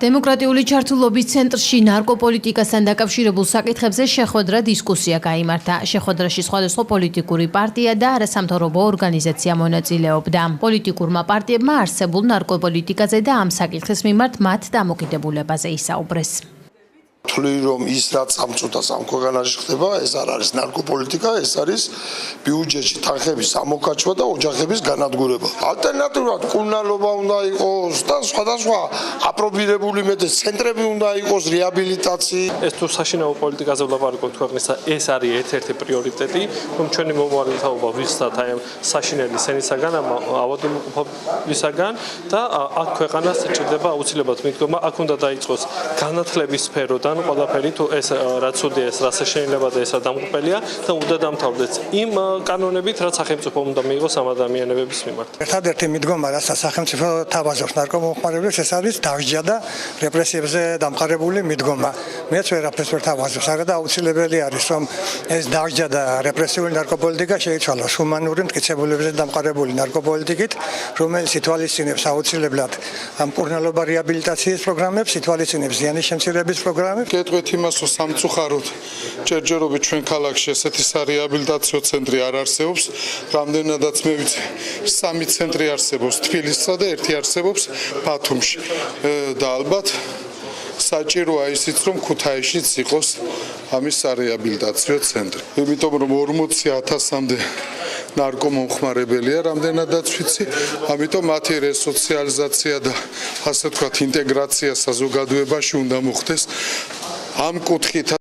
დემოკრატიული ჩართულობის ცენტრში ნარკოპოლიტიკასთან დაკავშირებულ საკითხებზე შეხვედრა დისკუსია გაიმართა. შეხვედრაში სხვადასხვა პოლიტიკური პარტია და არასამთავრობო ორგანიზაცია მონაწილეობდა. პოლიტიკურმა პარტიებმა არსებულ ნარკოპოლიტიკაზე და ამ საკითხის მიმართ მათ დამოკიდებულებაზე ისაუბრეს. თვლი რომ ის რაც სამწუთას ამ ქვეყანაში ხდება, ეს არ არის ნარკოპოლიტიკა, ეს არის ბიუჯეტში თანხების ამოკაჩვა და ოჯახების განადგურება. ალტერნატიულად კუნალობა უნდა იყოს და სხვადასხვა აპრობირებული მეტეს ცენტრები უნდა იყოს რეაბილიტაციის. ეს თუ საშინაო პოლიტიკაზე ვლაპარაკობთ ქვეყნისა, ეს არის ერთ-ერთი პრიორიტეტი, რომ ჩვენი მომავალი თაობა ვიხსნათ აი საშინელი სენისაგან, ავადმყოფობისაგან და აქ ქვეყანას ჭირდება აუცილებლად მიდგომა, აქ უნდა დაიწყოს განათლების სფეროდან ყველაფერი თუ ეს რაც უდია ეს რასაც შეიძლება და ესა დამღუპელია და უნდა დამთავრდეს იმ კანონებით რაც სახელმწიფო უნდა მიიღოს ამ ადამიანების მიმართ. ერთადერთი მიდგომა რასაც სახელმწიფო თავაზობს ნარკომომხმარებლებს ეს არის დაღჯა და რეპრესიებზე დამყარებული მიდგომა. მეც ვერაფერს ვერ თავაზობს, არადა აუცილებელი არის რომ ეს დაღჯა და რეპრესიული ნარკოპოლიტიკა შეიცვალოს ჰუმანური მტკიცებულებებზე დამყარებული ნარკოპოლიტიკით, რომელიც ითვალისწინებს აუცილებლად ამ მკურნალობა რეაბილიტაციის პროგრამებს, ითვალისწინებს ზიანის შემცირების პროგრამებს. გეტყვით იმას, რომ სამწუხაროდ ჯერჯერობით ჩვენ ქალაქში ესეთიარეაბილიტაციო ცენტრი არ არსებობს. რამდენადაც მე ვიცი, 3 ცენტრი არსებობს თბილისსა და 1 არსებობს ბათუმში. და ალბათ საჭიროა ისიც, რომ ქუთაისშიც იყოს ამისარეაბილიტაციო ცენტრი. იმიტომ რომ 40,000-მდე ნარკომომხმარებელია, რამდენადაც ვიცი, ამიტომ მათი რესოციალიზაცია და ასე ვთქვათ ინტეგრაცია საზოგადოებაში უნდა მოხდეს. ამ კუთხით